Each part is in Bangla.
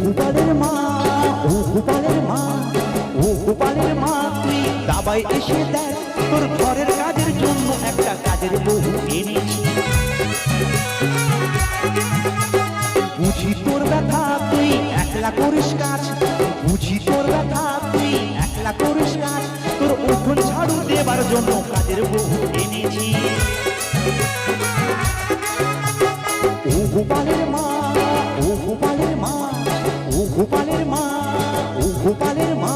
গোপালের মা, ও গোপালের মা, ও গোপালের মা, তুই দাবাই এসে দেখ, তোর ঘরের কাজের জন্য একটা কাজের বউ এনেছি। বুঝি তোর ব্যথা তুই একলা করিস কাজ, বুঝি তোর ব্যথা তুই একলা করিস কাজ, তোর উঠোন ঝাড়ু দেবার জন্য কাজের বউ এনেছি। ও গোপালের মা, ও গোপালের মা, ও গোপালের মা, ও গোপালের মা।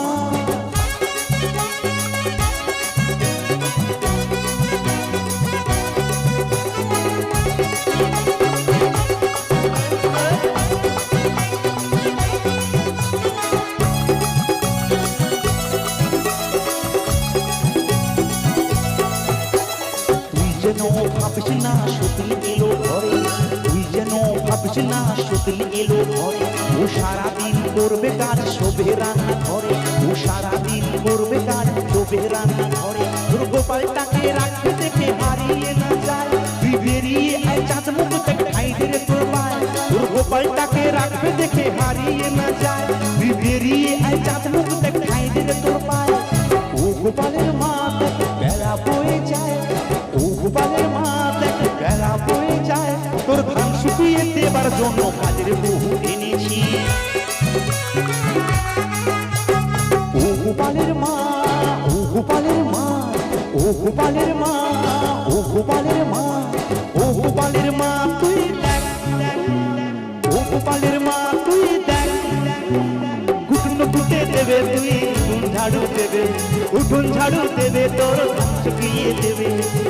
ভাবিস না সতীন এলো ঘরে, তুই যেন ভাবিস না সতীন এলো ঘরে, ও সারাদিন করবে কাজ শোভে রান্না ঘরে, ও সারাদিন করবে কাজ শোভে রান্না ঘরে। তোর গোপালটাকে রাখতে দেখে হারিয়ে না যায়, তুই বেরিয়ে আয় চাঁদ মুখ থেকে খাই রে তোর পায়। তোর গোপালটাকে রাখতে দেখে হারিয়ে না যায়, তুই বেরিয়ে আয় চাঁদ মুখ থেকে খাই রে তোর পায়। ও গোপালের মা দেখ বেলা বয়ে যায়, ও গোপালের মা দেখ বেলা বয়ে যায়, তোর ধান শুকিয়ে দেবার জন্য কাজের বউ এনেছি। ও গোপালের মা, ও গোপালের মা, ও গোপালের মা, ও গোপালের মা, ও গোপালের মা তুই দেখ, ও গোপালের মা তুই দেখ, ঘুটনো ঘুটে দেবে তুই উঠোন ঝাড়ু দেবে, উঠোন ঝাড়ু দেবে তোর ধান শুকিয়ে দেবে,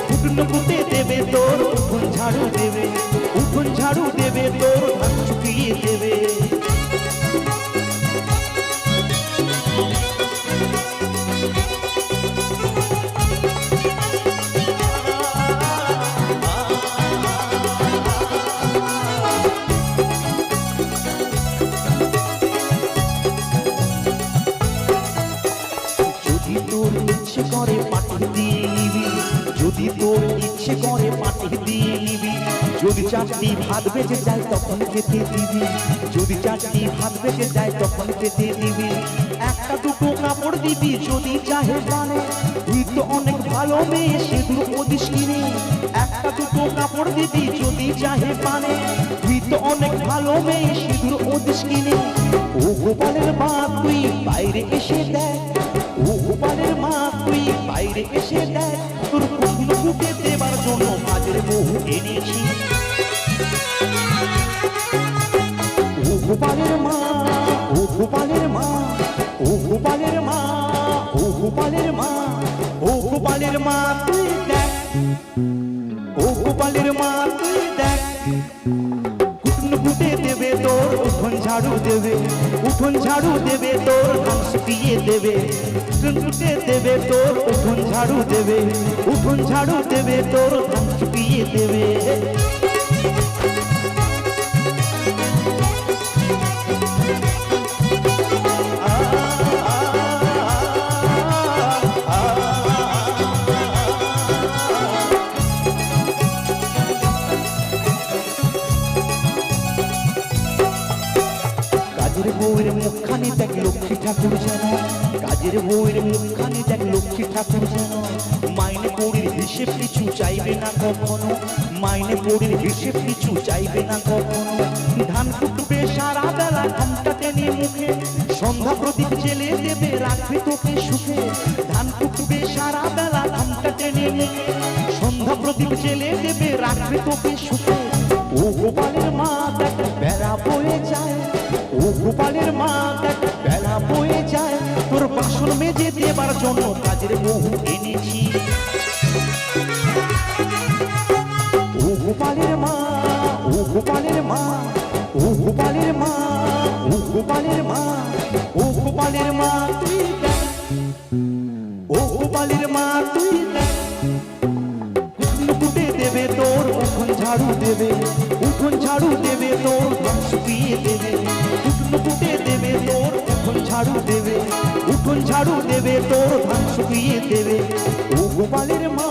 ঘুটনো ঘুটে দেবে তোর উঠোন ঝাড়ু দেবে, উঠোন ঝাড়ু দেবে তোর ধান শুকিয়ে দেবে। করে পাঠিয়ে দিয়ে নিবি, যদি তোর ইচ্ছে করে পাঠিয়ে দিয়ে নিবি, যদি চারটি ভাত বেঁচে যায় তখন খেতে দিবি, যদি চারটি ভাত বেঁচে যায় তখন খেতে দিবি। একটা দুটো কাপড় দিবি যদি চাহে জানে, তুই তো অনেক ভালো মেয়ে সিঁদুর পদিস কিনে। একটা দুটো কাপড় দিবি যদি চাহে পানে, তুই তো অনেক ভালো মেয়ে সিঁদুর পদিস কিনে। ও গোপালের মা তুই বাইরে এসে দেখ, ও গোপালের মা তুই বাইরে এসে দেখ, তোর প্রশ্ন ফুটে দেবার জন্য কাজের বউ এনেছি। ও গোপালের মা, ও গোপালের মা, ও গোপালের মা, ও গোপালের মা, ও গোপালের মা তুই দেখ, ও গোপালের মা তুই দেখ, ঘুটনো ঘুটে দেবে তোর উঠোন ঝাড়ু দেবে, উঠোন ঝাড়ু দেবে তোর ধান শুকিয়ে দেবে, উঠোন ঘুটে দেবে তোর উঠোন ঝাড়ু দেবে, উঠোন ঝাড়ু দেবে তোর ধান শুকিয়ে দেবে। কাজের বউয়ের মুখখানি দেখ লক্ষ্মী ঠাকুর যেন, কাজের বউয়ের মুখখানি দেখ লক্ষ্মী ঠাকুর যেন, মাইনে পড়ির হিসেব কিছু চাইবে না কখনো, মাইনে পড়ির হিসেব কিছু চাইবে না কখনো। ধান কুটবে সারা বেলা ঘামটা টেনে মুখে, সন্ধ্যা প্রদীপ জেলে দেবে রাখবে তোকে সুখে। ধান কুটবে সারা বেলা ঘামটা টেনে মুখে, সন্ধ্যা প্রদীপ জেলে দেবে রাখবে তোকে সুখে। ও গোপালের মা দেখ বেলা বয়ে যায়, ও গোপালের মা দেখ বেলা বয়ে যায়, তোর বাসন মেজে দেবার জন্য কাজের বউ এনেছি। ও গোপালের মা, ও গোপালের মা, ও গোপালের মা, ও গোপালের মা, ও গোপালের মা তুই দেখ, ও গোপালের মা তুই দেখ, ঘুটনো ঘুটে দেবে তোর উঠোন ঝাড়ু দেবে, উঠোন ঝাড়ু দেবে তোর ধান শুকিয়ে দেবে, ঘুটনো ঘুটে দেবে তোর উঠোন ঝাড়ু দেবে, উঠোন ঝাড়ু দেবে তোর ধান শুকিয়ে দেবে। ও গোপালের মা,